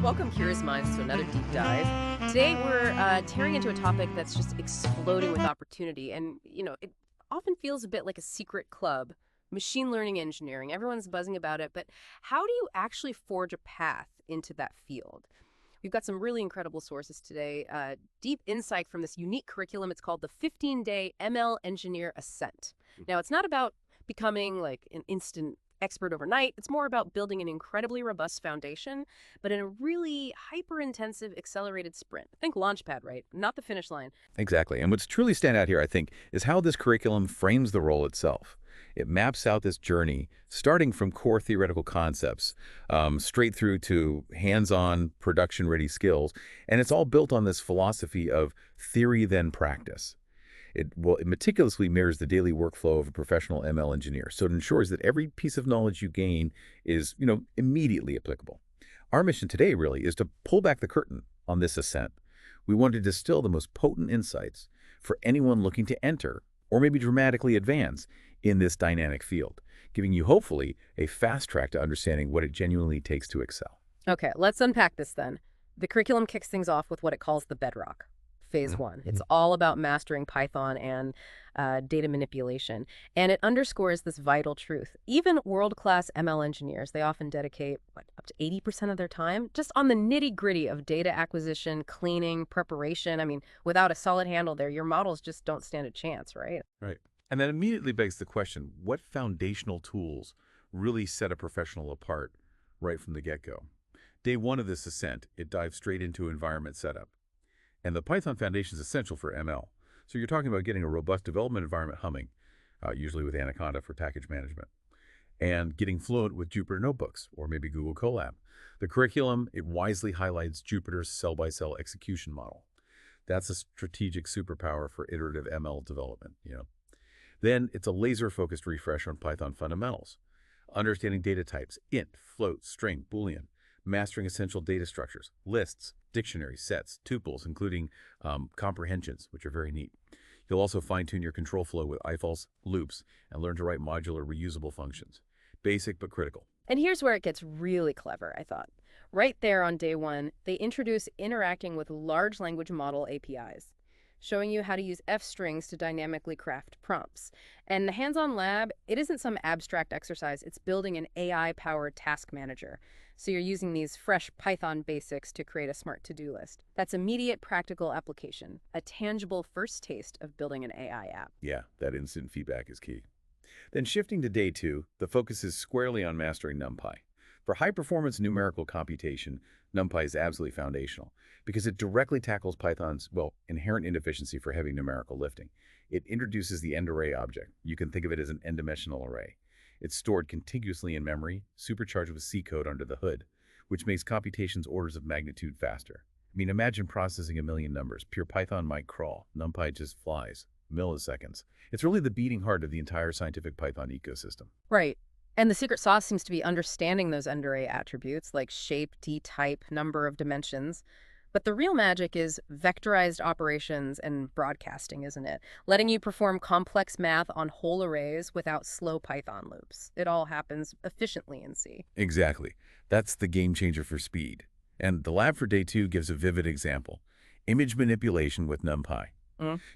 Welcome, curious minds, to another deep dive. Today, we're tearing into a topic that's just exploding with opportunity, and it often feels a bit like a secret club. Machine learning engineering. Everyone's buzzing about it, but how do you actually forge a path into that field? We've got some really incredible sources today. Deep insight from this unique curriculum. It's called the 15-day ML Engineer Ascent. Now, it's not about becoming like an instant expert overnight. It's more about building an incredibly robust foundation, but in a really hyper-intensive accelerated sprint. Think launchpad, right? Not the finish line. Exactly. And what's truly stand out here, I think, is how this curriculum frames the role itself. It maps out this journey, starting from core theoretical concepts, straight through to hands-on, production-ready skills. And it's all built on this philosophy of theory then practice. It meticulously mirrors the daily workflow of a professional ML engineer, so it ensures that every piece of knowledge you gain is, immediately applicable. Our mission today really is to pull back the curtain on this ascent. We want to distill the most potent insights for anyone looking to enter or maybe dramatically advance in this dynamic field, giving you hopefully a fast track to understanding what it genuinely takes to excel. Okay, let's unpack this then. The curriculum kicks things off with what it calls the bedrock. Phase one. It's all about mastering Python and data manipulation. And it underscores this vital truth. Even world-class ML engineers, they often dedicate, up to 80% of their time just on the nitty-gritty of data acquisition, cleaning, preparation. I mean, without a solid handle there, your models just don't stand a chance, right? Right. And that immediately begs the question, what foundational tools really set a professional apart right from the get-go? Day one of this ascent, it dives straight into environment setup. And the Python foundation is essential for ML. So you're talking about getting a robust development environment humming, usually with Anaconda for package management, and getting fluent with Jupyter notebooks or maybe Google Colab. The curriculum, it wisely highlights Jupyter's cell-by-cell execution model. That's a strategic superpower for iterative ML development. Then it's a laser-focused refresh on Python fundamentals, understanding data types, int, float, string, Boolean, mastering essential data structures, lists, dictionaries, sets, tuples, including comprehensions, which are very neat. You'll also fine-tune your control flow with ifalse, loops, and learn to write modular reusable functions. Basic but critical. And here's where it gets really clever, I thought. Right there on day one, they introduce interacting with large language model APIs, showing you how to use F-strings to dynamically craft prompts. And the hands-on lab, it isn't some abstract exercise. It's building an AI-powered task manager. So you're using these fresh Python basics to create a smart to-do list. That's immediate practical application, a tangible first taste of building an AI app. Yeah, that instant feedback is key. Then shifting to day two, the focus is squarely on mastering NumPy. For high-performance numerical computation, NumPy is absolutely foundational because it directly tackles Python's, inherent inefficiency for heavy numerical lifting. It introduces the end array object. You can think of it as an n-dimensional array. It's stored contiguously in memory, supercharged with C code under the hood, which makes computations orders of magnitude faster. I mean, imagine processing a million numbers. Pure Python might crawl. NumPy just flies. Milliseconds. It's really the beating heart of the entire scientific Python ecosystem. Right. And the secret sauce seems to be understanding those end array attributes like shape, d-type, number of dimensions. But the real magic is vectorized operations and broadcasting, isn't it? Letting you perform complex math on whole arrays without slow Python loops. It all happens efficiently in C. Exactly. That's the game changer for speed. And the lab for day two gives a vivid example. Image manipulation with NumPy.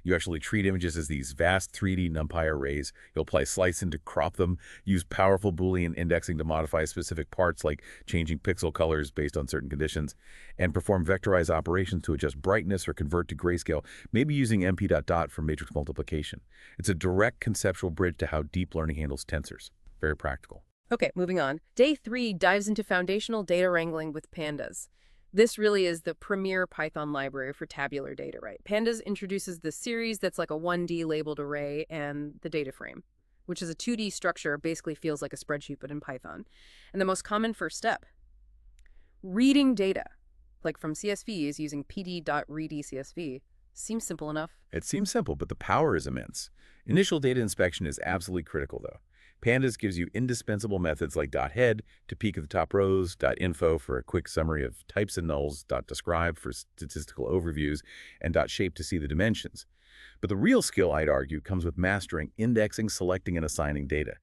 You actually treat images as these vast 3D NumPy arrays. You'll apply slicing to crop them, use powerful Boolean indexing to modify specific parts like changing pixel colors based on certain conditions, and perform vectorized operations to adjust brightness or convert to grayscale, maybe using mp.dot for matrix multiplication. It's a direct conceptual bridge to how deep learning handles tensors. Very practical. Okay, moving on. Day three dives into foundational data wrangling with Pandas. This really is the premier Python library for tabular data, right? Pandas introduces the series that's like a 1D labeled array and the data frame, which is a 2D structure, basically feels like a spreadsheet, but in Python. And the most common first step, reading data, like from CSVs using pd.readCSV, seems simple enough. It seems simple, but the power is immense. Initial data inspection is absolutely critical, though. Pandas gives you indispensable methods like .head to peek at the top rows, .info for a quick summary of types and nulls, .describe for statistical overviews, and .shape to see the dimensions. But the real skill, I'd argue, comes with mastering indexing, selecting, and assigning data.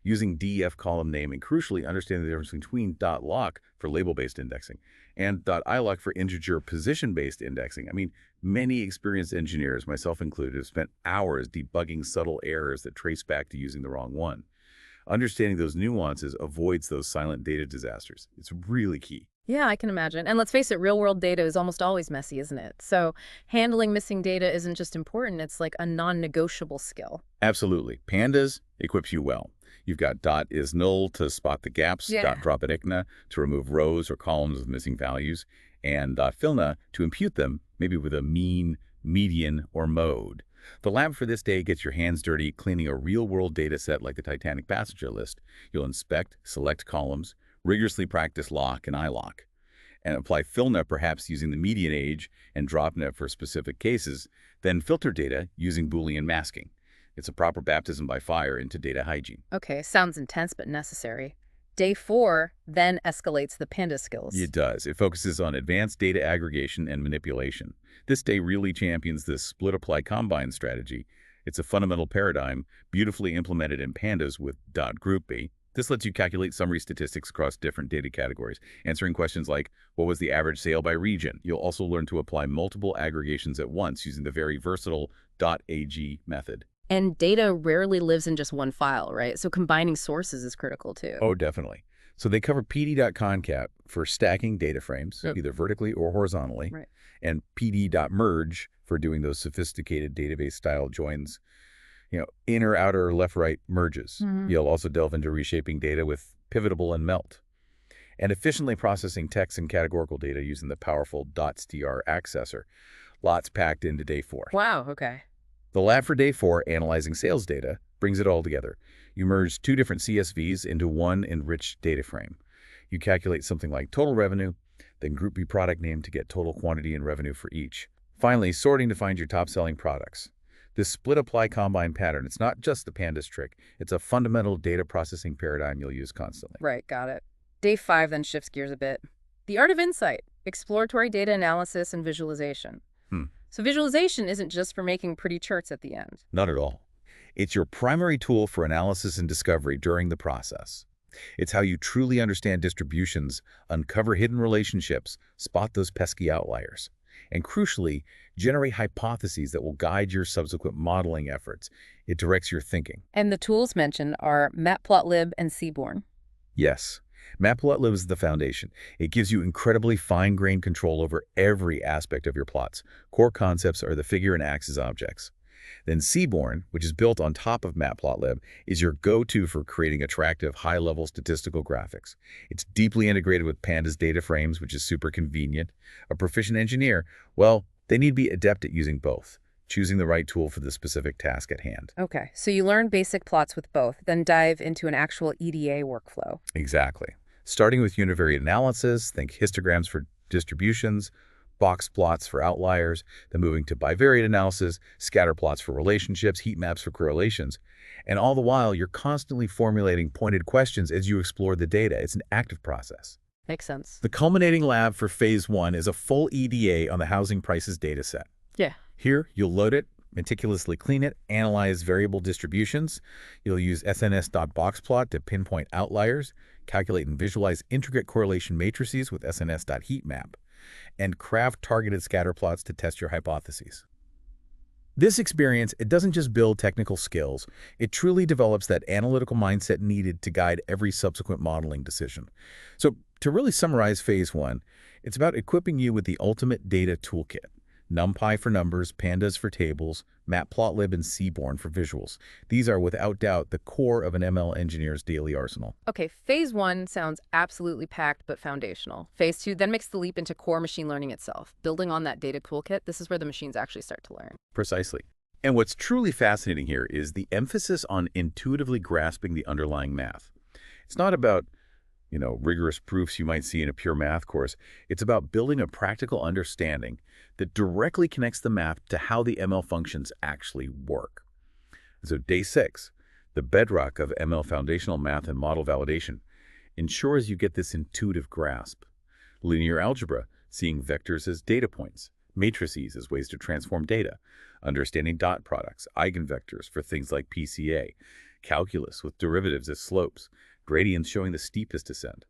using def column name, and crucially understanding the difference between .lock for label-based indexing and .iloc for integer position-based indexing. I mean, many experienced engineers, myself included, have spent hours debugging subtle errors that trace back to using the wrong one. Understanding those nuances avoids those silent data disasters. It's really key. Yeah, I can imagine. And let's face it, real-world data is almost always messy, isn't it? So handling missing data isn't just important, it's like a non-negotiable skill. Absolutely. Pandas equips you well. You've got .isNull to spot the gaps, Yeah. .dropItIcna to remove rows or columns with missing values, and .filna to impute them, maybe with a mean, median, or mode. The lab for this day gets your hands dirty cleaning a real-world data set like the Titanic passenger list. You'll inspect, select columns, rigorously practice lock and iloc, and apply filna perhaps using the median age and dropnet for specific cases, then filter data using Boolean masking. It's a proper baptism by fire into data hygiene. Okay, sounds intense but necessary. Day 4 then escalates the Pandas skills. It does. It focuses on advanced data aggregation and manipulation. This day really champions this split-apply combine strategy. It's a fundamental paradigm, beautifully implemented in Pandas with .groupB. This lets you calculate summary statistics across different data categories, answering questions like, what was the average sale by region? You'll also learn to apply multiple aggregations at once using the very versatile .ag method. And data rarely lives in just one file, right? So combining sources is critical too. Oh, definitely. So they cover pd.concat for stacking data frames, either vertically or horizontally, Right. and pd.merge for doing those sophisticated database-style joins, inner, outer, left, right merges. You'll also delve into reshaping data with pivotable and melt, and efficiently processing text and categorical data using the powerful .str accessor. Lots packed into day 4. Wow, okay. The lab for day 4, analyzing sales data, brings it all together. You merge 2 different CSVs into one enriched data frame. You calculate something like total revenue, then group B product name to get total quantity and revenue for each. Finally, sorting to find your top-selling products. This split-apply combine pattern, it's not just the Pandas trick. It's a fundamental data processing paradigm you'll use constantly. Right, got it. Day 5 then shifts gears a bit. The art of insight, exploratory data analysis and visualization. So visualization isn't just for making pretty charts at the end. Not at all. It's your primary tool for analysis and discovery during the process. It's how you truly understand distributions, uncover hidden relationships, spot those pesky outliers, and crucially, generate hypotheses that will guide your subsequent modeling efforts. It directs your thinking. And the tools mentioned are Matplotlib and Seaborn. Yes. Matplotlib is the foundation. It gives you incredibly fine-grained control over every aspect of your plots. Core concepts are the figure and axis objects. Then Seaborn, which is built on top of Matplotlib, is your go-to for creating attractive, high-level statistical graphics. It's deeply integrated with Pandas data frames, which is super convenient. A proficient engineer, well, they need to be adept at using both, choosing the right tool for the specific task at hand. Okay, so you learn basic plots with both, then dive into an actual EDA workflow. Exactly. Starting with univariate analysis, think histograms for distributions, box plots for outliers, then moving to bivariate analysis, scatter plots for relationships, heat maps for correlations. And all the while, you're constantly formulating pointed questions as you explore the data. It's an active process. Makes sense. The culminating lab for Phase 1 is a full EDA on the housing prices dataset. Yeah. Here, you'll load it, meticulously clean it, analyze variable distributions. You'll use SNS.boxplot to pinpoint outliers, calculate and visualize intricate correlation matrices with SNS.heatmap, and craft targeted scatter plots to test your hypotheses. This experience, it doesn't just build technical skills, it truly develops that analytical mindset needed to guide every subsequent modeling decision. So to really summarize Phase 1, it's about equipping you with the ultimate data toolkit. NumPy for numbers, Pandas for tables, Matplotlib and Seaborn for visuals. These are without doubt the core of an ML engineer's daily arsenal. Okay, Phase 1 sounds absolutely packed but foundational. Phase 2 then makes the leap into core machine learning itself. Building on that data toolkit, this is where the machines actually start to learn. Precisely. And what's truly fascinating here is the emphasis on intuitively grasping the underlying math. It's not about rigorous proofs you might see in a pure math course. It's about building a practical understanding that directly connects the math to how the ML functions actually work. So day 6, the bedrock of ML foundational math and model validation, ensures you get this intuitive grasp. Linear algebra, seeing vectors as data points, matrices as ways to transform data, understanding dot products, eigenvectors for things like PCA, calculus with derivatives as slopes, gradients showing the steepest descent,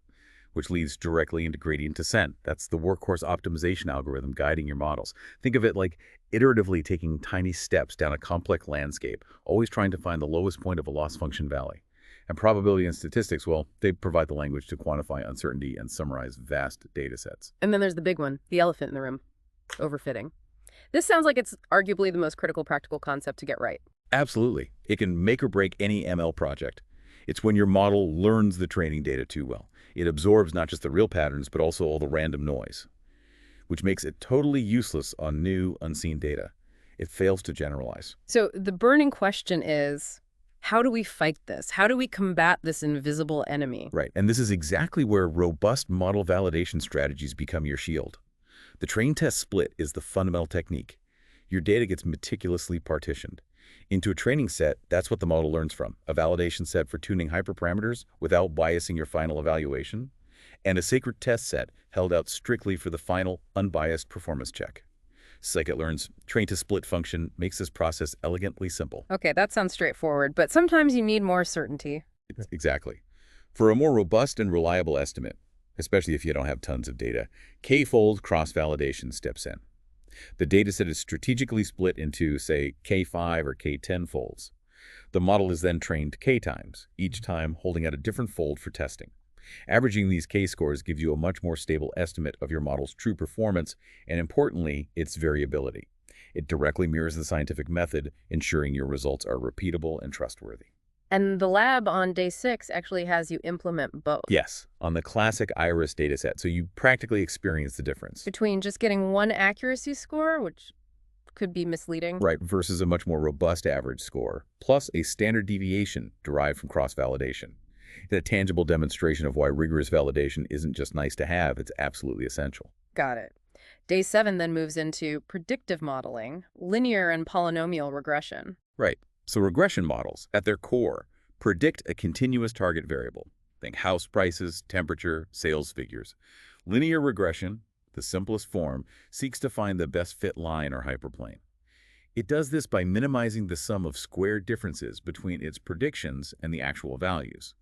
which leads directly into gradient descent. That's the workhorse optimization algorithm guiding your models. Think of it like iteratively taking tiny steps down a complex landscape, always trying to find the lowest point of a loss function valley. And probability and statistics, well, they provide the language to quantify uncertainty and summarize vast data sets. And then there's the big one, the elephant in the room, overfitting. This sounds like it's arguably the most critical practical concept to get right. Absolutely. It can make or break any ML project. It's when your model learns the training data too well. It absorbs not just the real patterns, but also all the random noise, which makes it totally useless on new, unseen data. It fails to generalize. So the burning question is, how do we fight this? How do we combat this invisible enemy? Right, and this is exactly where robust model validation strategies become your shield. The train-test split is the fundamental technique. Your data gets meticulously partitioned. Into a training set, that's what the model learns from. A validation set for tuning hyperparameters without biasing your final evaluation, and a sacred test set held out strictly for the final, unbiased performance check. Scikit-learn's train-to-split function makes this process elegantly simple. Okay, that sounds straightforward, but sometimes you need more certainty. Exactly. For a more robust and reliable estimate, especially if you don't have tons of data, k-fold cross-validation steps in. The dataset is strategically split into, say, K5 or K10 folds. The model is then trained K times, each time holding out a different fold for testing. Averaging these K-scores gives you a much more stable estimate of your model's true performance and, importantly, its variability. It directly mirrors the scientific method, ensuring your results are repeatable and trustworthy. And the lab on day 6 actually has you implement both. Yes, on the classic iris dataset, so you practically experience the difference. Between just getting one accuracy score, which could be misleading. Right, versus a much more robust average score, plus a standard deviation derived from cross-validation. It's a tangible demonstration of why rigorous validation isn't just nice to have, it's absolutely essential. Got it. Day 7 then moves into predictive modeling, linear and polynomial regression. Right. So regression models, at their core, predict a continuous target variable. Think house prices, temperature, sales figures. Linear regression, the simplest form, seeks to find the best fit line or hyperplane. It does this by minimizing the sum of squared differences between its predictions and the actual values.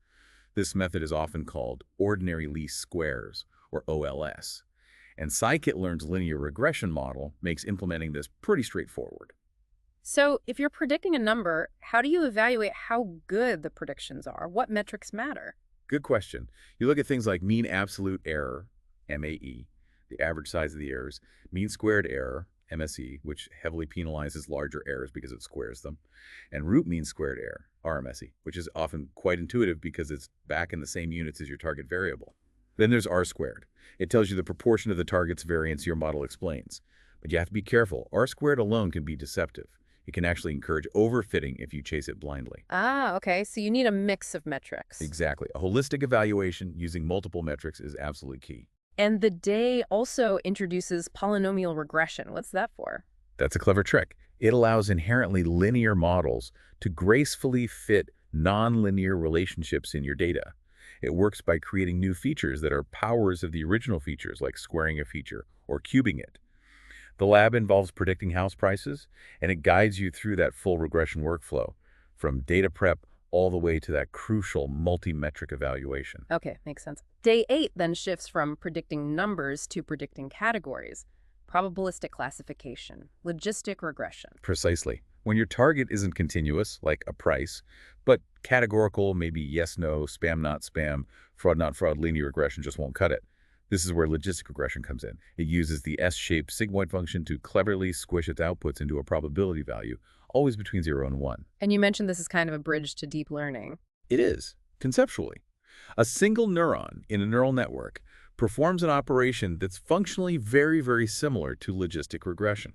This method is often called ordinary least squares, or OLS. And scikit-learn's linear regression model makes implementing this pretty straightforward. So if you're predicting a number, how do you evaluate how good the predictions are? What metrics matter? Good question. You look at things like mean absolute error, MAE, the average size of the errors, mean squared error, MSE, which heavily penalizes larger errors because it squares them, and root mean squared error, RMSE, which is often quite intuitive because it's back in the same units as your target variable. Then there's R squared. It tells you the proportion of the target's variance your model explains. But you have to be careful. R squared alone can be deceptive. It can actually encourage overfitting if you chase it blindly. Ah, okay. So you need a mix of metrics. Exactly. A holistic evaluation using multiple metrics is absolutely key. And the day also introduces polynomial regression. What's that for? That's a clever trick. It allows inherently linear models to gracefully fit nonlinear relationships in your data. It works by creating new features that are powers of the original features, like squaring a feature or cubing it. The lab involves predicting house prices, and it guides you through that full regression workflow, from data prep all the way to that crucial multi-metric evaluation. Okay, makes sense. Day 8 then shifts from predicting numbers to predicting categories. Probabilistic classification, logistic regression. Precisely. When your target isn't continuous, like a price, but categorical, maybe yes, no, spam, not spam, fraud, not fraud, linear regression just won't cut it. This is where logistic regression comes in. It uses the S-shaped sigmoid function to cleverly squish its outputs into a probability value, always between 0 and 1. And you mentioned this is kind of a bridge to deep learning. It is, conceptually. A single neuron in a neural network performs an operation that's functionally very, very similar to logistic regression.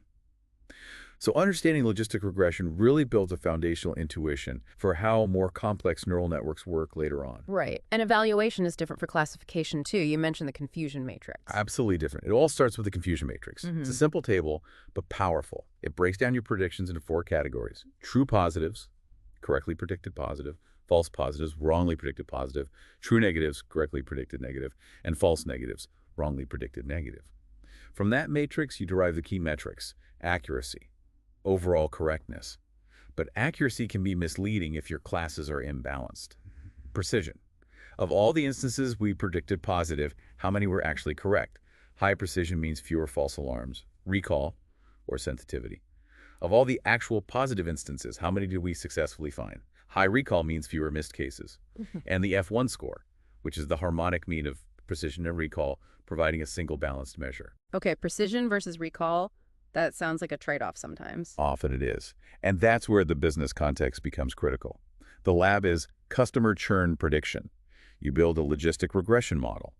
So understanding logistic regression really builds a foundational intuition for how more complex neural networks work later on. Right. And evaluation is different for classification, too. You mentioned the confusion matrix. Absolutely different. It all starts with the confusion matrix. It's a simple table, but powerful. It breaks down your predictions into 4 categories. True positives, correctly predicted positive, false positives, wrongly predicted positive, true negatives, correctly predicted negative, and false negatives, wrongly predicted negative. From that matrix, you derive the key metrics: accuracy, overall correctness, but accuracy can be misleading if your classes are imbalanced. Precision. Of all the instances we predicted positive, how many were actually correct? High precision means fewer false alarms, recall, or sensitivity. Of all the actual positive instances, how many did we successfully find? High recall means fewer missed cases. And the F1 score, which is the harmonic mean of precision and recall, providing a single balanced measure. Okay, precision versus recall, that sounds like a trade-off sometimes. Often it is. And that's where the business context becomes critical. The lab is customer churn prediction. You build a logistic regression model.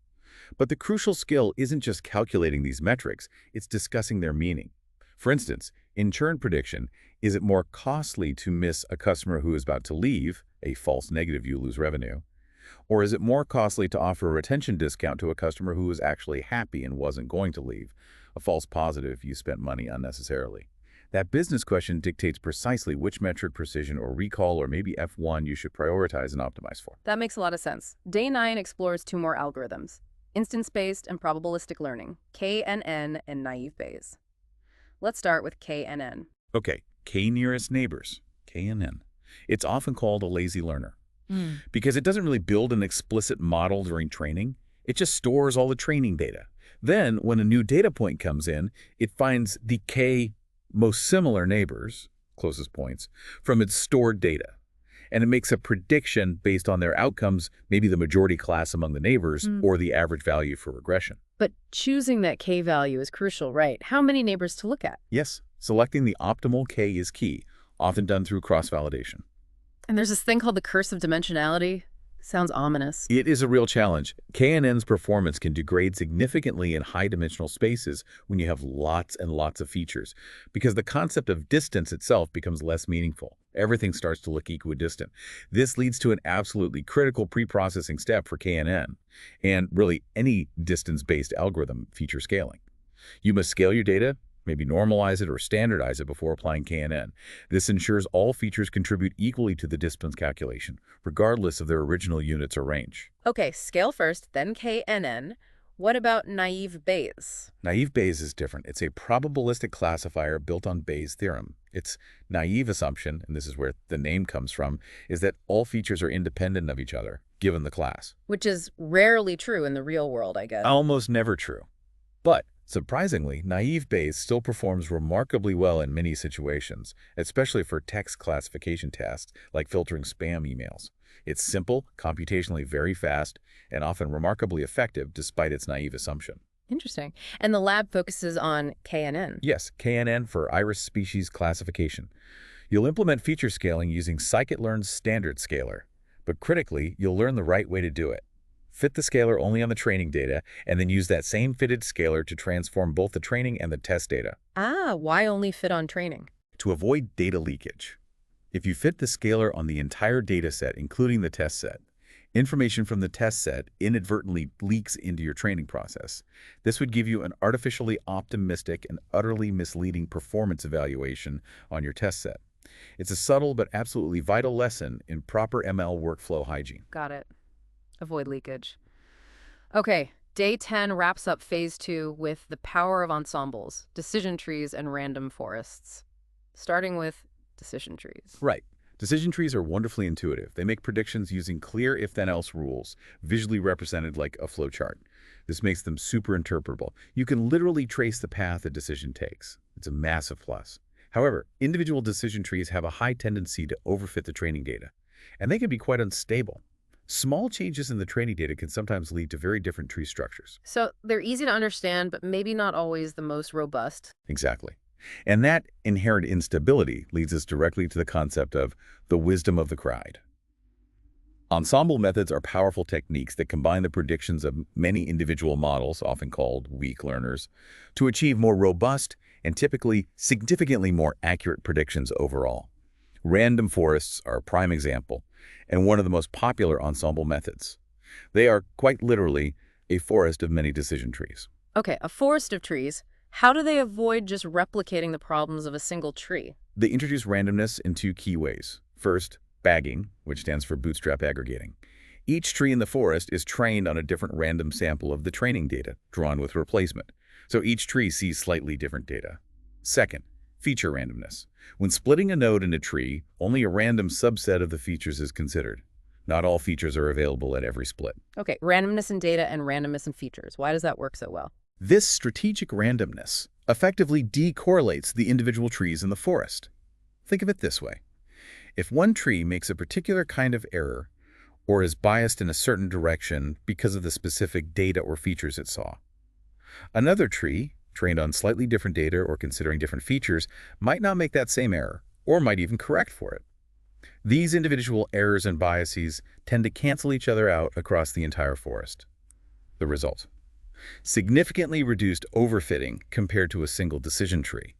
But the crucial skill isn't just calculating these metrics, it's discussing their meaning. For instance, in churn prediction, is it more costly to miss a customer who is about to leave, a false negative, you lose revenue? Or is it more costly to offer a retention discount to a customer who was actually happy and wasn't going to leave, a false positive, you spent money unnecessarily? That business question dictates precisely which metric, precision, or recall, or maybe F1 you should prioritize and optimize for. That makes a lot of sense. Day 9 explores 2 more algorithms: instance-based and probabilistic learning, KNN and naive Bayes. Let's start with KNN. Okay, K nearest neighbors, KNN. It's often called a lazy learner because it doesn't really build an explicit model during training. It just stores all the training data. Then, when a new data point comes in, it finds the K most similar neighbors, closest points, from its stored data. And it makes a prediction based on their outcomes, maybe the majority class among the neighbors or the average value for regression. But choosing that K value is crucial, right? How many neighbors to look at? Yes, selecting the optimal K is key, often done through cross-validation. And there's this thing called the curse of dimensionality. Sounds ominous. It is a real challenge. KNN's performance can degrade significantly in high-dimensional spaces when you have lots and lots of features, because the concept of distance itself becomes less meaningful. Everything starts to look equidistant. This leads to an absolutely critical pre-processing step for KNN, and really any distance-based algorithm feature scaling. You must scale your data, maybe normalize it or standardize it before applying KNN. This ensures all features contribute equally to the distance calculation, regardless of their original units or range. Okay, scale first, then KNN. What about naive Bayes? Naive Bayes is different. It's a probabilistic classifier built on Bayes' theorem. Its naive assumption, and this is where the name comes from, is that all features are independent of each other, given the class. Which is rarely true in the real world, I guess. Almost never true. But surprisingly, naive Bayes still performs remarkably well in many situations, especially for text classification tasks like filtering spam emails. It's simple, computationally very fast, and often remarkably effective despite its naive assumption. Interesting. And the lab focuses on KNN. Yes, KNN for iris species classification. You'll implement feature scaling using scikit-learn's standard scaler, but critically, you'll learn the right way to do it. Fit the scaler only on the training data, and then use that same fitted scaler to transform both the training and the test data. Ah, why only fit on training? To avoid data leakage. If you fit the scaler on the entire data set, including the test set, information from the test set inadvertently leaks into your training process. This would give you an artificially optimistic and utterly misleading performance evaluation on your test set. It's a subtle but absolutely vital lesson in proper ML workflow hygiene. Got it. Avoid leakage. Okay, day 10 wraps up phase 2 with the power of ensembles, decision trees, and random forests. Starting with decision trees. Right. Decision trees are wonderfully intuitive. They make predictions using clear if-then-else rules, visually represented like a flowchart. This makes them super interpretable. You can literally trace the path a decision takes. It's a massive plus. However, individual decision trees have a high tendency to overfit the training data, and they can be quite unstable. Small changes in the training data can sometimes lead to very different tree structures. So they're easy to understand, but maybe not always the most robust. Exactly. And that inherent instability leads us directly to the concept of the wisdom of the crowd. Ensemble methods are powerful techniques that combine the predictions of many individual models, often called weak learners, to achieve more robust and typically significantly more accurate predictions overall. Random forests are a prime example, and one of the most popular ensemble methods. They are quite literally a forest of many decision trees. Okay, a forest of trees. How do they avoid just replicating the problems of a single tree? They introduce randomness in 2 key ways. First, bagging, which stands for bootstrap aggregating. Each tree in the forest is trained on a different random sample of the training data, drawn with replacement. So each tree sees slightly different data. Second, Feature randomness. When splitting a node in a tree, only a random subset of the features is considered. Not all features are available at every split. Okay, randomness in data and randomness in features. Why does that work so well? This strategic randomness effectively decorrelates the individual trees in the forest. Think of it this way. If one tree makes a particular kind of error or is biased in a certain direction because of the specific data or features it saw, another tree, trained on slightly different data or considering different features, might not make that same error or might even correct for it. These individual errors and biases tend to cancel each other out across the entire forest. The result: significantly reduced overfitting compared to a single decision tree.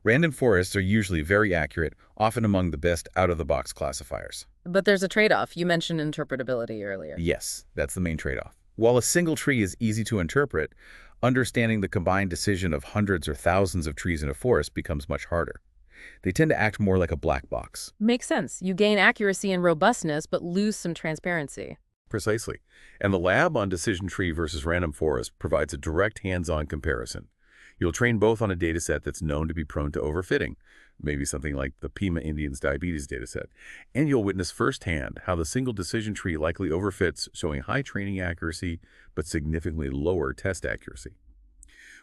Random forests are usually very accurate, often among the best out-of-the-box classifiers. But there's a trade-off. You mentioned interpretability earlier. Yes, that's the main trade-off. While a single tree is easy to interpret, understanding the combined decision of hundreds or thousands of trees in a forest becomes much harder. They tend to act more like a black box. Makes sense. You gain accuracy and robustness, but lose some transparency. Precisely. And the lab on decision tree versus random forest provides a direct hands-on comparison. You'll train both on a dataset that's known to be prone to overfitting, maybe something like the Pima Indians diabetes dataset, and you'll witness firsthand how the single decision tree likely overfits, showing high training accuracy but significantly lower test accuracy.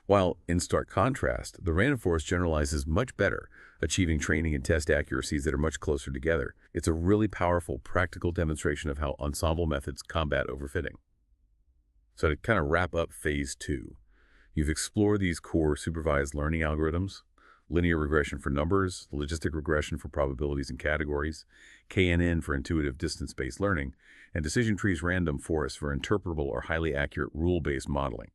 While, in stark contrast, the random forest generalizes much better, achieving training and test accuracies that are much closer together. It's a really powerful, practical demonstration of how ensemble methods combat overfitting. So to kind of wrap up phase 2, you've explored these core supervised learning algorithms: linear regression for numbers, logistic regression for probabilities and categories, KNN for intuitive distance-based learning, and decision trees random forest for interpretable or highly accurate rule-based modeling.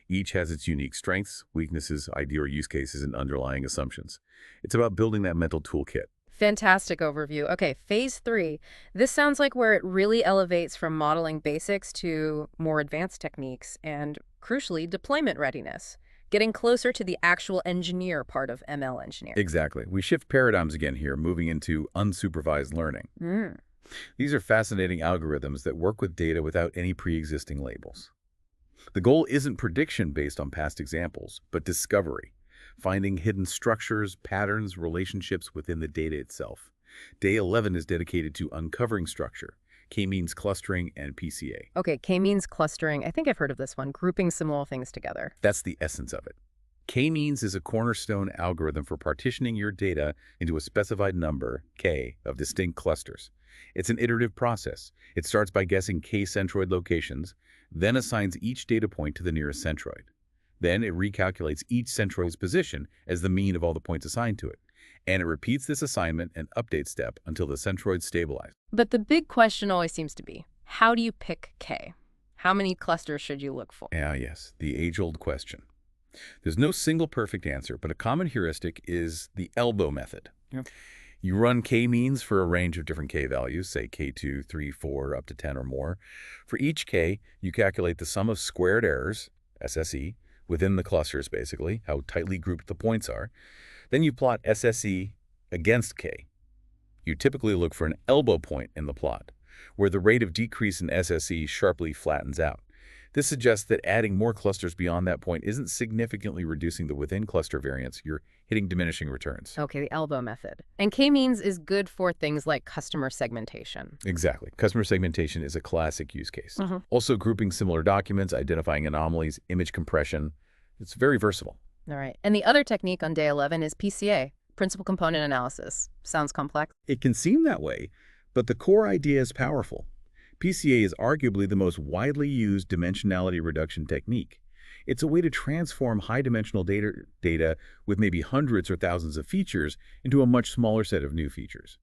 Each has its unique strengths, weaknesses, ideal use cases, and underlying assumptions. It's about building that mental toolkit. Fantastic overview. Okay, phase 3. This sounds like where it really elevates from modeling basics to more advanced techniques and, crucially, deployment readiness, getting closer to the actual engineer part of ML Engineer. Exactly. We shift paradigms again here, moving into unsupervised learning. These are fascinating algorithms that work with data without any pre-existing labels. The goal isn't prediction based on past examples, but discovery, finding hidden structures, patterns, relationships within the data itself. Day 11 is dedicated to uncovering structure, k-means clustering, and PCA. Okay, k-means clustering. I think I've heard of this one, grouping similar things together. That's the essence of it. K-means is a cornerstone algorithm for partitioning your data into a specified number, k, of distinct clusters. It's an iterative process. It starts by guessing k-centroid locations, then assigns each data point to the nearest centroid. Then it recalculates each centroid's position as the mean of all the points assigned to it. And it repeats this assignment and update step until the centroids stabilize. But the big question always seems to be, how do you pick k? How many clusters should you look for? Yes, the age-old question. There's no single perfect answer, but a common heuristic is the elbow method. You run k-means for a range of different k values, say k2, 3, 4, up to 10 or more. For each k, you calculate the sum of squared errors, SSE, within the clusters, basically, how tightly grouped the points are. Then you plot SSE against k. You typically look for an elbow point in the plot, where the rate of decrease in SSE sharply flattens out. This suggests that adding more clusters beyond that point isn't significantly reducing the within-cluster variance. You're hitting diminishing returns. Okay, the elbow method. And k-means is good for things like customer segmentation. Exactly. Customer segmentation is a classic use case. Also, grouping similar documents, identifying anomalies, image compression. It's very versatile. All right. And the other technique on day 11 is PCA, principal component analysis. Sounds complex. It can seem that way, but the core idea is powerful. PCA is arguably the most widely used dimensionality reduction technique. It's a way to transform high-dimensional data with maybe hundreds or thousands of features into a much smaller set of new features.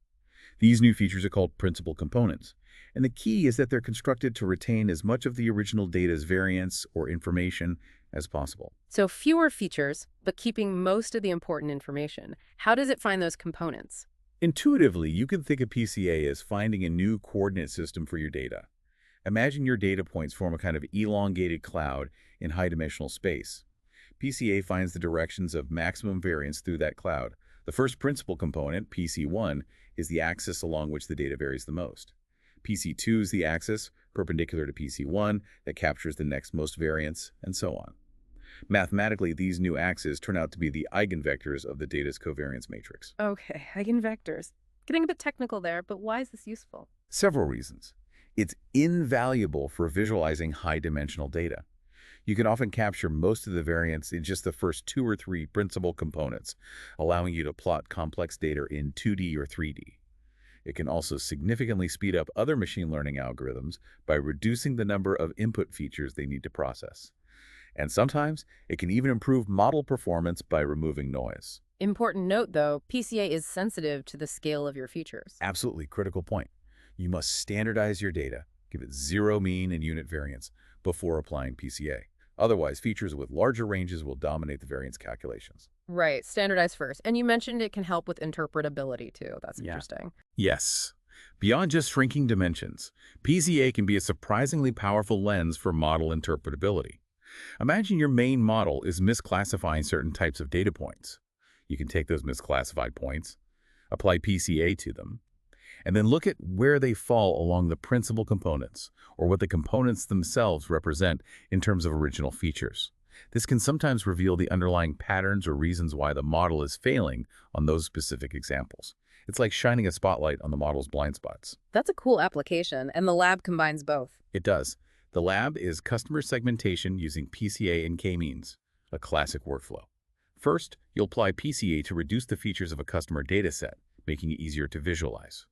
These new features are called principal components, and the key is that they're constructed to retain as much of the original data's variance or information as possible. So fewer features, but keeping most of the important information. How does it find those components? Intuitively, you can think of PCA as finding a new coordinate system for your data. Imagine your data points form a kind of elongated cloud in high-dimensional space. PCA finds the directions of maximum variance through that cloud. The first principal component, PC1, is the axis along which the data varies the most. PC2 is the axis, perpendicular to PC1, that captures the next most variance, and so on. Mathematically, these new axes turn out to be the eigenvectors of the data's covariance matrix. Okay, eigenvectors. Getting a bit technical there, but why is this useful? Several reasons. It's invaluable for visualizing high-dimensional data. You can often capture most of the variance in just the first 2 or 3 principal components, allowing you to plot complex data in 2D or 3D. It can also significantly speed up other machine learning algorithms by reducing the number of input features they need to process. And sometimes, it can even improve model performance by removing noise. Important note, though, PCA is sensitive to the scale of your features. Absolutely critical point. You must standardize your data, give it 0 mean and unit variance before applying PCA. Otherwise, features with larger ranges will dominate the variance calculations. Right, standardize first. And you mentioned it can help with interpretability, too. That's interesting. Yes. Beyond just shrinking dimensions, PCA can be a surprisingly powerful lens for model interpretability. Imagine your main model is misclassifying certain types of data points. You can take those misclassified points, apply PCA to them, and then look at where they fall along the principal components, or what the components themselves represent in terms of original features. This can sometimes reveal the underlying patterns or reasons why the model is failing on those specific examples. It's like shining a spotlight on the model's blind spots. That's a cool application, and the lab combines both. It does. The lab is customer segmentation using PCA and k-means, a classic workflow. First, you'll apply PCA to reduce the features of a customer dataset, making it easier to visualize.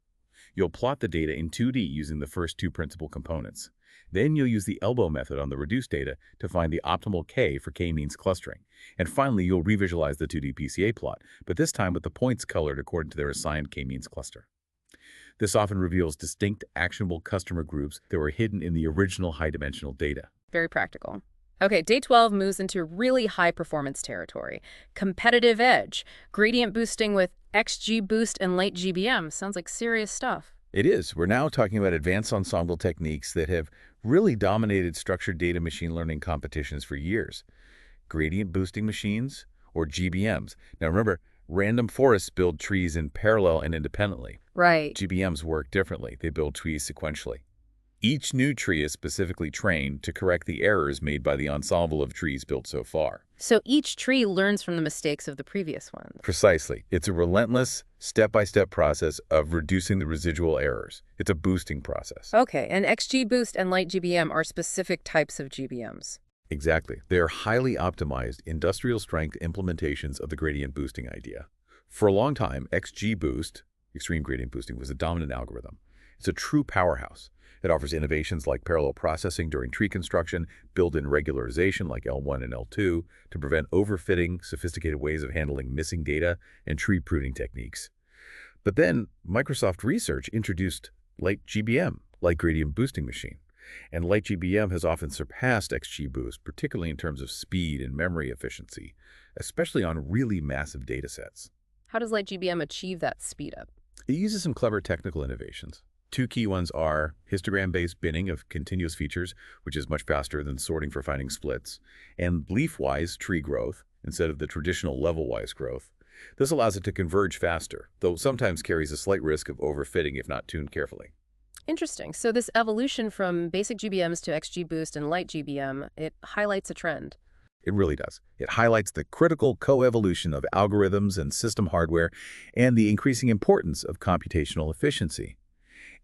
You'll plot the data in 2D using the first 2 principal components. Then you'll use the elbow method on the reduced data to find the optimal K for k-means clustering. And finally, you'll revisualize the 2D PCA plot, but this time with the points colored according to their assigned k-means cluster. This often reveals distinct, actionable customer groups that were hidden in the original high-dimensional data. Very practical. Okay, day 12 moves into really high-performance territory. Competitive edge. Gradient boosting with XGBoost and late GBM. Sounds like serious stuff. It is. We're now talking about advanced ensemble techniques that have really dominated structured data machine learning competitions for years. Gradient boosting machines, or GBMs. Now remember, random forests build trees in parallel and independently. Right. GBMs work differently. They build trees sequentially. Each new tree is specifically trained to correct the errors made by the ensemble of trees built so far. So each tree learns from the mistakes of the previous ones. Precisely. It's a relentless, step-by-step process of reducing the residual errors. It's a boosting process. Okay, and XGBoost and light GBM are specific types of GBMs. Exactly. They are highly optimized, industrial-strength implementations of the gradient boosting idea. For a long time, XGBoost, extreme gradient boosting, was the dominant algorithm. It's a true powerhouse. It offers innovations like parallel processing during tree construction, built-in regularization like L1 and L2 to prevent overfitting, sophisticated ways of handling missing data, and tree pruning techniques. But then Microsoft Research introduced light GBM, light gradient boosting machine. And light GBM has often surpassed XGBoost, particularly in terms of speed and memory efficiency, especially on really massive data sets. How does light GBM achieve that speed up? It uses some clever technical innovations. 2 key ones are histogram-based binning of continuous features, which is much faster than sorting for finding splits, and leaf-wise tree growth instead of the traditional level-wise growth. This allows it to converge faster, though sometimes carries a slight risk of overfitting if not tuned carefully. Interesting. So this evolution from basic GBMs to XGBoost and light GBM, it highlights a trend. It really does. It highlights the critical coevolution of algorithms and system hardware and the increasing importance of computational efficiency.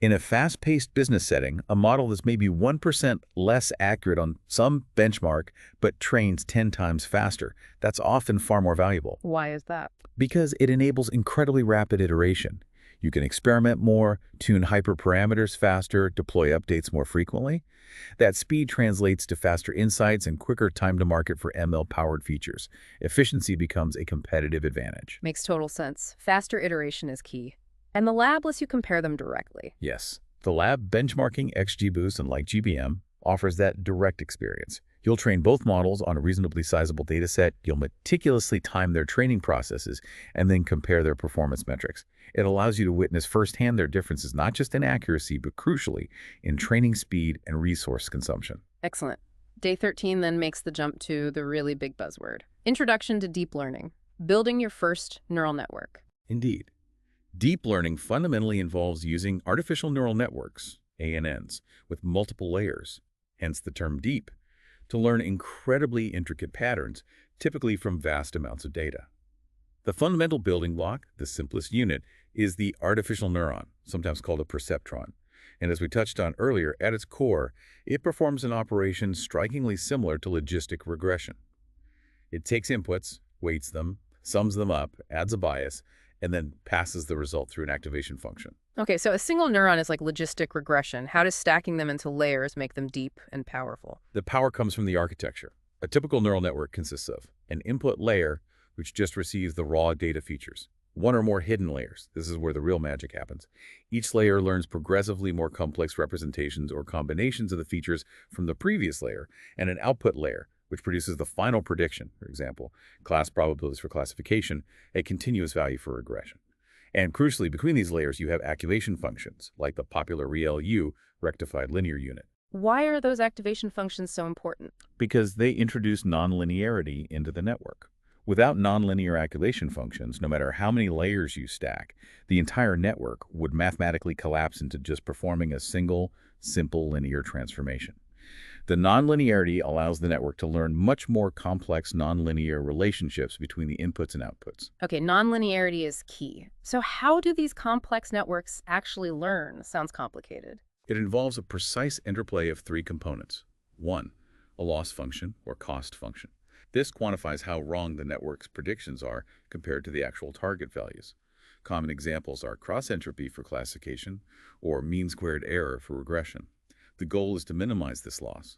In a fast-paced business setting, a model that's maybe 1% less accurate on some benchmark but trains 10 times faster, that's often far more valuable. Why is that? Because it enables incredibly rapid iteration. You can experiment more, tune hyperparameters faster, deploy updates more frequently. That speed translates to faster insights and quicker time to market for ML-powered features. Efficiency becomes a competitive advantage. Makes total sense. Faster iteration is key. And the lab lets you compare them directly. Yes. The lab benchmarking XGBoost and light GBM offers that direct experience. You'll train both models on a reasonably sizable dataset, you'll meticulously time their training processes, and then compare their performance metrics. It allows you to witness firsthand their differences, not just in accuracy, but crucially, in training speed and resource consumption. Excellent. Day 13 then makes the jump to the really big buzzword. Introduction to deep learning. Building your first neural network. Indeed. Deep learning fundamentally involves using artificial neural networks, ANNs, with multiple layers, hence the term deep, to learn incredibly intricate patterns, typically from vast amounts of data. The fundamental building block, the simplest unit, is the artificial neuron, sometimes called a perceptron. And as we touched on earlier, at its core, it performs an operation strikingly similar to logistic regression. It takes inputs, weights them, sums them up, adds a bias, and then passes the result through an activation function. Okay, so a single neuron is like logistic regression. How does stacking them into layers make them deep and powerful? The power comes from the architecture. A typical neural network consists of an input layer, which just receives the raw data features, one or more hidden layers. This is where the real magic happens. Each layer learns progressively more complex representations or combinations of the features from the previous layer, and an output layer, which produces the final prediction, for example, class probabilities for classification, a continuous value for regression. And crucially, between these layers, you have activation functions, like the popular ReLU, rectified linear unit. Why are those activation functions so important? Because they introduce nonlinearity into the network. Without nonlinear activation functions, no matter how many layers you stack, the entire network would mathematically collapse into just performing a single, simple linear transformation. The nonlinearity allows the network to learn much more complex nonlinear relationships between the inputs and outputs. Okay, nonlinearity is key. So how do these complex networks actually learn? Sounds complicated. It involves a precise interplay of three components. One, a loss function or cost function. This quantifies how wrong the network's predictions are compared to the actual target values. Common examples are cross-entropy for classification or mean-squared error for regression. The goal is to minimize this loss.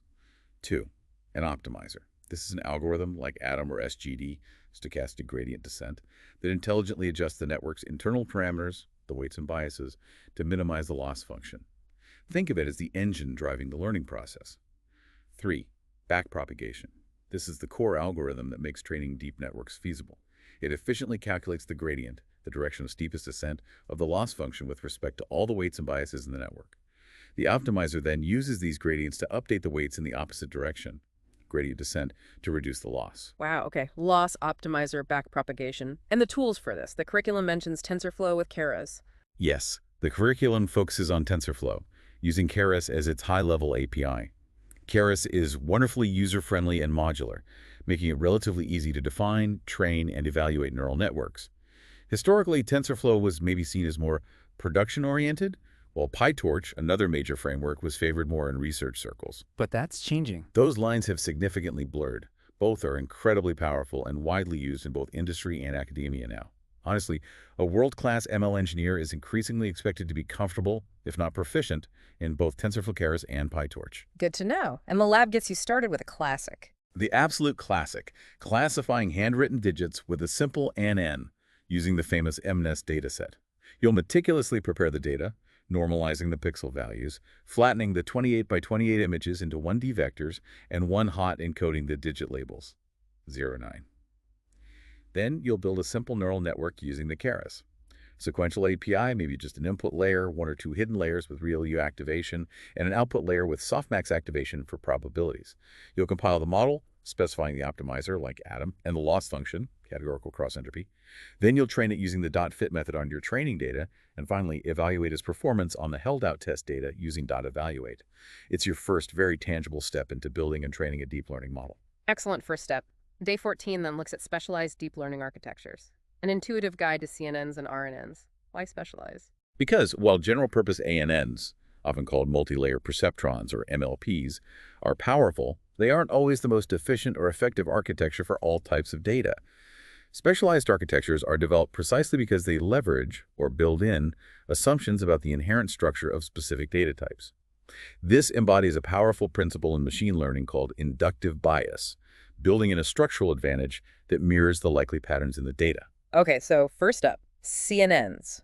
2, an optimizer. This is an algorithm like ADAM or SGD, stochastic gradient descent, that intelligently adjusts the network's internal parameters, the weights and biases, to minimize the loss function. Think of it as the engine driving the learning process. 3, backpropagation. This is the core algorithm that makes training deep networks feasible. It efficiently calculates the gradient, the direction of steepest ascent, of the loss function with respect to all the weights and biases in the network. The optimizer then uses these gradients to update the weights in the opposite direction, gradient descent, to reduce the loss. Wow, okay. Loss optimizer backpropagation. And the tools for this. The curriculum mentions TensorFlow with Keras. Yes, the curriculum focuses on TensorFlow, using Keras as its high-level API. Keras is wonderfully user-friendly and modular, making it relatively easy to define, train, and evaluate neural networks. Historically, TensorFlow was maybe seen as more production-oriented, while PyTorch, another major framework, was favored more in research circles. But that's changing. Those lines have significantly blurred. Both are incredibly powerful and widely used in both industry and academia now. Honestly, a world-class ML engineer is increasingly expected to be comfortable, if not proficient, in both TensorFlow Keras and PyTorch. Good to know. And the lab gets you started with a classic. The absolute classic, classifying handwritten digits with a simple NN, using the famous MNES dataset. You'll meticulously prepare the data, normalizing the pixel values, flattening the 28 by 28 images into 1D vectors, and one-hot encoding the digit labels, 0, 9. Then you'll build a simple neural network using the Keras. Sequential API, maybe just an input layer, 1 or 2 hidden layers with ReLU activation, and an output layer with softmax activation for probabilities. You'll compile the model, specifying the optimizer like ADAM, and the loss function, categorical cross-entropy. Then you'll train it using the .fit method on your training data, and finally evaluate its performance on the held-out test data using .evaluate. It's your first very tangible step into building and training a deep learning model. Excellent first step. Day 14 then looks at specialized deep learning architectures. An intuitive guide to CNNs and RNNs. Why specialize? Because while general-purpose ANNs, often called multi-layer perceptrons or MLPs, are powerful, they aren't always the most efficient or effective architecture for all types of data. Specialized architectures are developed precisely because they leverage, or build in, assumptions about the inherent structure of specific data types. This embodies a powerful principle in machine learning called inductive bias, building in a structural advantage that mirrors the likely patterns in the data. Okay, so first up, CNNs.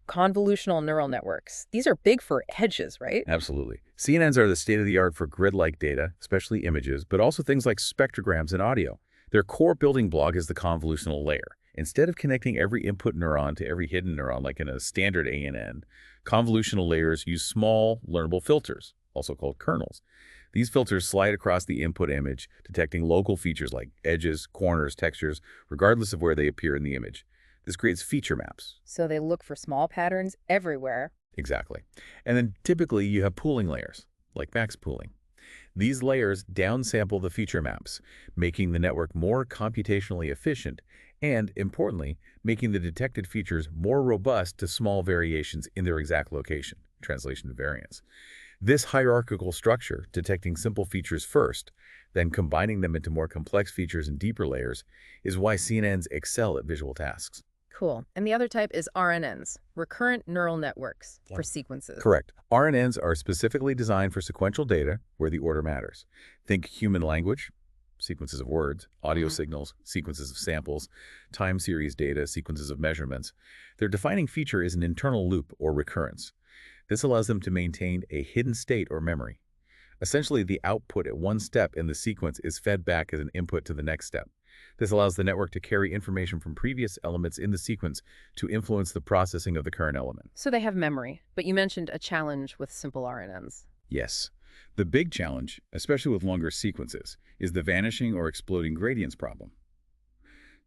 Convolutional neural networks. These are big for edges, right? Absolutely. CNNs are the state-of-the-art for grid-like data, especially images, but also things like spectrograms and audio. Their core building block is the convolutional layer. Instead of connecting every input neuron to every hidden neuron like in a standard ANN, convolutional layers use small, learnable filters, also called kernels. These filters slide across the input image, detecting local features like edges, corners, textures, regardless of where they appear in the image. This creates feature maps. So they look for small patterns everywhere. Exactly. And then typically you have pooling layers, like max pooling. These layers downsample the feature maps, making the network more computationally efficient and, importantly, making the detected features more robust to small variations in their exact location, translation to variance. This hierarchical structure, detecting simple features first, then combining them into more complex features and deeper layers, is why CNNs excel at visual tasks. Cool. And the other type is RNNs, recurrent neural networks, Yeah. for sequences. Correct. RNNs are specifically designed for sequential data where the order matters. Think human language, sequences of words, audio signals, sequences of samples, time series data, sequences of measurements. Their defining feature is an internal loop or recurrence. This allows them to maintain a hidden state or memory. Essentially, the output at one step in the sequence is fed back as an input to the next step. This allows the network to carry information from previous elements in the sequence to influence the processing of the current element. So they have memory, but you mentioned a challenge with simple RNNs. Yes. The big challenge, especially with longer sequences, is the vanishing or exploding gradients problem.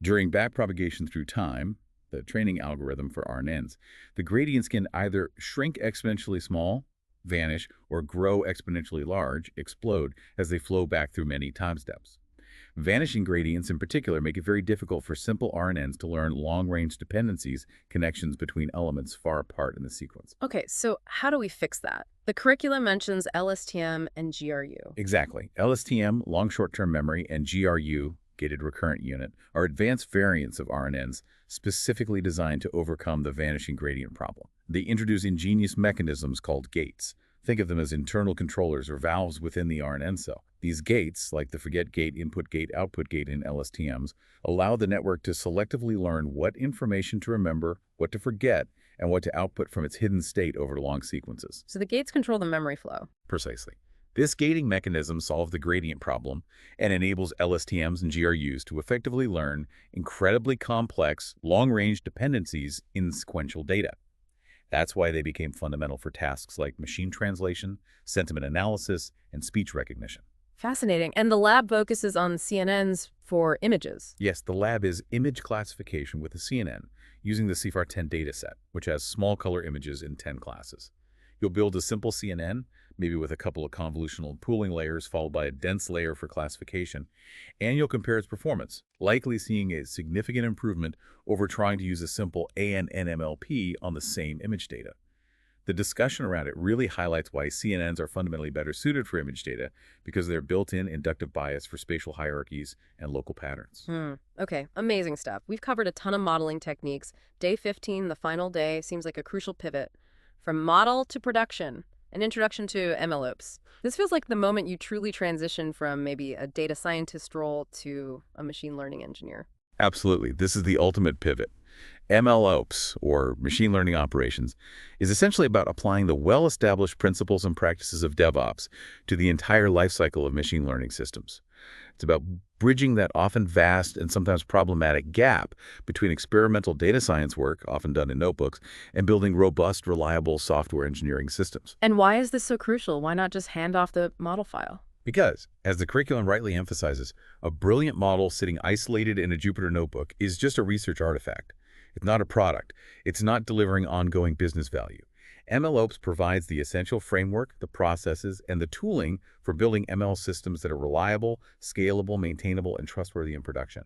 During backpropagation through time, the training algorithm for RNNs, the gradients can either shrink exponentially small, vanish, or grow exponentially large, explode, as they flow back through many time steps. Vanishing gradients in particular make it very difficult for simple RNNs to learn long-range dependencies, connections between elements far apart in the sequence. Okay, so how do we fix that? The curriculum mentions LSTM and GRU. Exactly. LSTM, long short-term memory, and GRU, gated recurrent unit, are advanced variants of RNNs specifically designed to overcome the vanishing gradient problem. They introduce ingenious mechanisms called gates. Think of them as internal controllers or valves within the RNN cell. These gates, like the forget gate, input gate, output gate in LSTMs, allow the network to selectively learn what information to remember, what to forget, and what to output from its hidden state over long sequences. So the gates control the memory flow. Precisely. This gating mechanism solves the gradient problem and enables LSTMs and GRUs to effectively learn incredibly complex, long-range dependencies in sequential data. That's why they became fundamental for tasks like machine translation, sentiment analysis, and speech recognition. Fascinating. And the lab focuses on CNNs for images. Yes, the lab is image classification with a CNN using the CIFAR-10 dataset, which has small color images in 10 classes. You'll build a simple CNN, maybe with a couple of convolutional pooling layers followed by a dense layer for classification, and you'll compare its performance, likely seeing a significant improvement over trying to use a simple ANNMLP on the same image data. The discussion around it really highlights why CNNs are fundamentally better suited for image data because of their built-in inductive bias for spatial hierarchies and local patterns. Okay, amazing stuff. We've covered a ton of modeling techniques. Day 15, the final day, seems like a crucial pivot. From model to production, an introduction to MLOps. This feels like the moment you truly transition from maybe a data scientist role to a machine learning engineer. Absolutely. This is the ultimate pivot. MLOps, or machine learning operations, is essentially about applying the well-established principles and practices of DevOps to the entire lifecycle of machine learning systems. It's about bridging that often vast and sometimes problematic gap between experimental data science work, often done in notebooks, and building robust, reliable software engineering systems. And why is this so crucial? Why not just hand off the model file? Because, as the curriculum rightly emphasizes, a brilliant model sitting isolated in a Jupyter notebook is just a research artifact. It's not a product. It's not delivering ongoing business value. MLOps provides the essential framework, the processes, and the tooling for building ML systems that are reliable, scalable, maintainable, and trustworthy in production.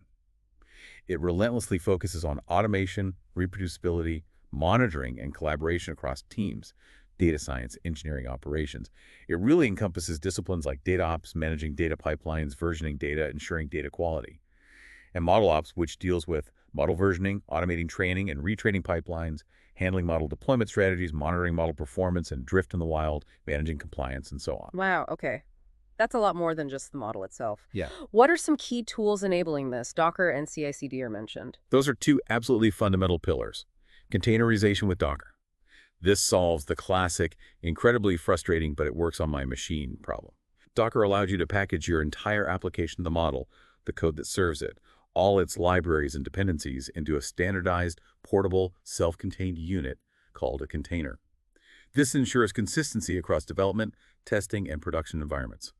It relentlessly focuses on automation, reproducibility, monitoring, and collaboration across teams, data science, engineering, operations. It really encompasses disciplines like data ops, managing data pipelines, versioning data, ensuring data quality. And model ops, which deals with model versioning, automating training and retraining pipelines, handling model deployment strategies, monitoring model performance and drift in the wild, managing compliance, and so on. Wow, okay. That's a lot more than just the model itself. Yeah. What are some key tools enabling this? Docker and CI/CD are mentioned. Those are two absolutely fundamental pillars. Containerization with Docker. This solves the classic, incredibly frustrating, but it works on my machine problem. Docker allows you to package your entire application, the model, the code that serves it, all its libraries and dependencies into a standardized, portable, self-contained unit called a container. This ensures consistency across development, testing, and production environments.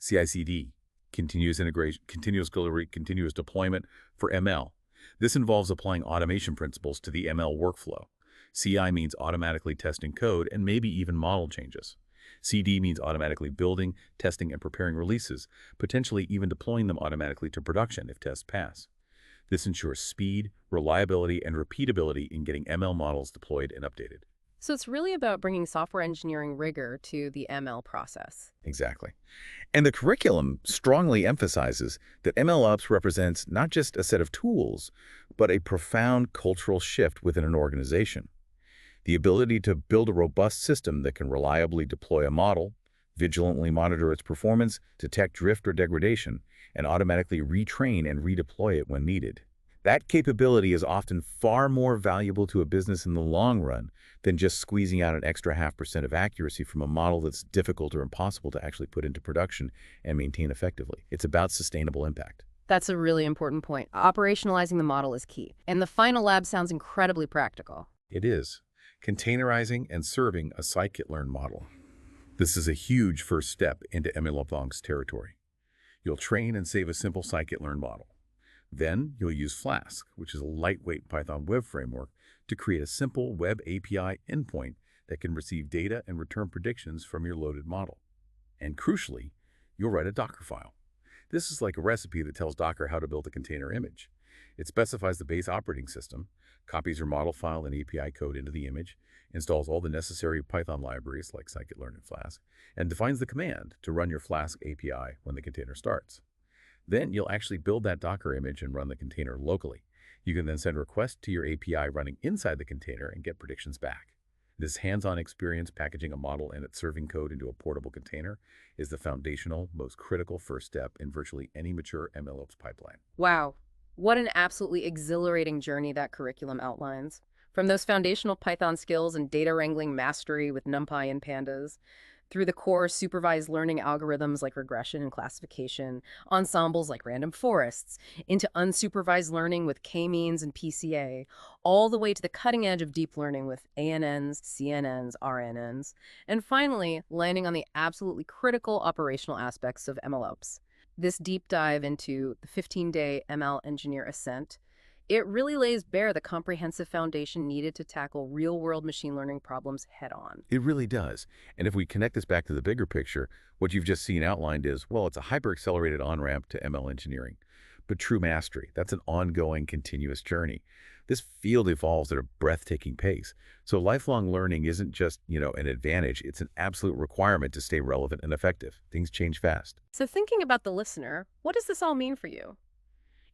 CI/CD, continuous integration, continuous delivery, continuous deployment for ML. This involves applying automation principles to the ML workflow. CI means automatically testing code and maybe even model changes. CD means automatically building, testing, and preparing releases, potentially even deploying them automatically to production if tests pass. This ensures speed, reliability, and repeatability in getting ML models deployed and updated. So it's really about bringing software engineering rigor to the ML process. Exactly. And the curriculum strongly emphasizes that MLOps represents not just a set of tools, but a profound cultural shift within an organization. The ability to build a robust system that can reliably deploy a model, vigilantly monitor its performance, detect drift or degradation, and automatically retrain and redeploy it when needed. That capability is often far more valuable to a business in the long run than just squeezing out an extra 0.5% of accuracy from a model that's difficult or impossible to actually put into production and maintain effectively. It's about sustainable impact. That's a really important point. Operationalizing the model is key. And the final lab sounds incredibly practical. It is. Containerizing and serving a scikit-learn model. This is a huge first step into MLOps territory. You'll train and save a simple scikit-learn model. Then you'll use Flask, which is a lightweight Python web framework, to create a simple web API endpoint that can receive data and return predictions from your loaded model. And crucially, you'll write a Docker file. This is like a recipe that tells Docker how to build a container image. It specifies the base operating system, copies your model file and API code into the image, installs all the necessary Python libraries like scikit-learn and Flask, and defines the command to run your Flask API when the container starts. Then you'll actually build that Docker image and run the container locally. You can then send requests to your API running inside the container and get predictions back. This hands-on experience packaging a model and its serving code into a portable container is the foundational, most critical first step in virtually any mature MLOps pipeline. Wow, what an absolutely exhilarating journey that curriculum outlines. From those foundational Python skills and data wrangling mastery with NumPy and Pandas, through the core supervised learning algorithms like regression and classification, ensembles like random forests, into unsupervised learning with k-means and PCA, all the way to the cutting edge of deep learning with ANNs, CNNs, RNNs, and finally, landing on the absolutely critical operational aspects of MLOps. This deep dive into the 15-day ML Engineer Ascent, it really lays bare the comprehensive foundation needed to tackle real-world machine learning problems head-on. It really does. And if we connect this back to the bigger picture, what you've just seen outlined is, well, it's a hyper-accelerated on-ramp to ML engineering. But true mastery, that's an ongoing, continuous journey. This field evolves at a breathtaking pace. So lifelong learning isn't just, an advantage. It's an absolute requirement to stay relevant and effective. Things change fast. So thinking about the listener, what does this all mean for you?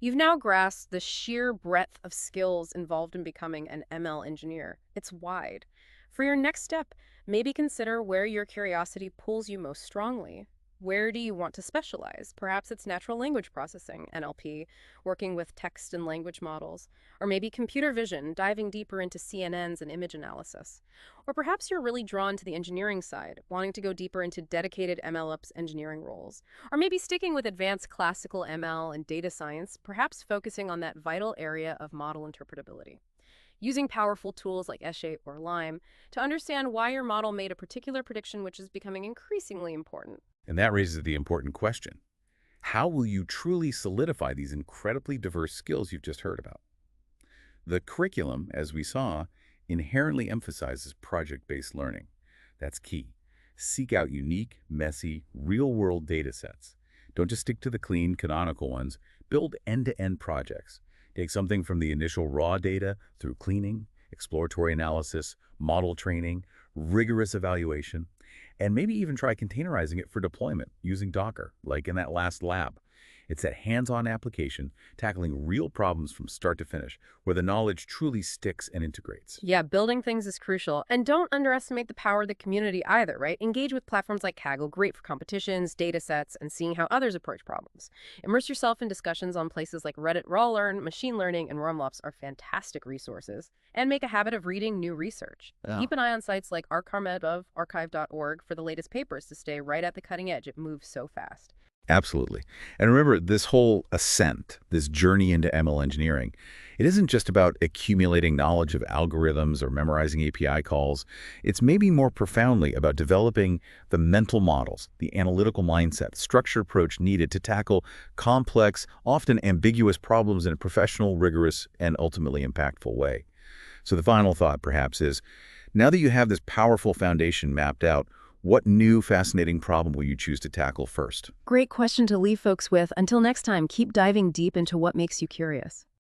You've now grasped the sheer breadth of skills involved in becoming an ML engineer. It's wide. For your next step, maybe consider where your curiosity pulls you most strongly. Where do you want to specialize? Perhaps it's natural language processing, NLP, working with text and language models, or maybe computer vision, diving deeper into CNNs and image analysis. Or perhaps you're really drawn to the engineering side, wanting to go deeper into dedicated MLOps engineering roles. Or maybe sticking with advanced classical ML and data science, perhaps focusing on that vital area of model interpretability. Using powerful tools like S-Shape or Lime to understand why your model made a particular prediction, which is becoming increasingly important. And that raises the important question. How will you truly solidify these incredibly diverse skills you've just heard about? The curriculum, as we saw, inherently emphasizes project-based learning. That's key. Seek out unique, messy, real-world data sets. Don't just stick to the clean, canonical ones. Build end-to-end projects. Take something from the initial raw data through cleaning, exploratory analysis, model training, rigorous evaluation, and maybe even try containerizing it for deployment using Docker, like in that last lab. It's that hands-on application, tackling real problems from start to finish, where the knowledge truly sticks and integrates. Yeah, building things is crucial. And don't underestimate the power of the community either, right? Engage with platforms like Kaggle, great for competitions, data sets, and seeing how others approach problems. Immerse yourself in discussions on places like Reddit, Rawlearn, Machine Learning, and MLOps are fantastic resources. And make a habit of reading new research. Yeah. Keep an eye on sites like archive.org for the latest papers to stay right at the cutting edge. It moves so fast. Absolutely. And remember, this whole ascent, this journey into ML engineering, it isn't just about accumulating knowledge of algorithms or memorizing API calls. It's maybe more profoundly about developing the mental models, the analytical mindset, structured approach needed to tackle complex, often ambiguous problems in a professional, rigorous, and ultimately impactful way. So the final thought, perhaps, is now that you have this powerful foundation mapped out, What new fascinating problem will you choose to tackle first? Great question to leave folks with. Until next time, keep diving deep into what makes you curious.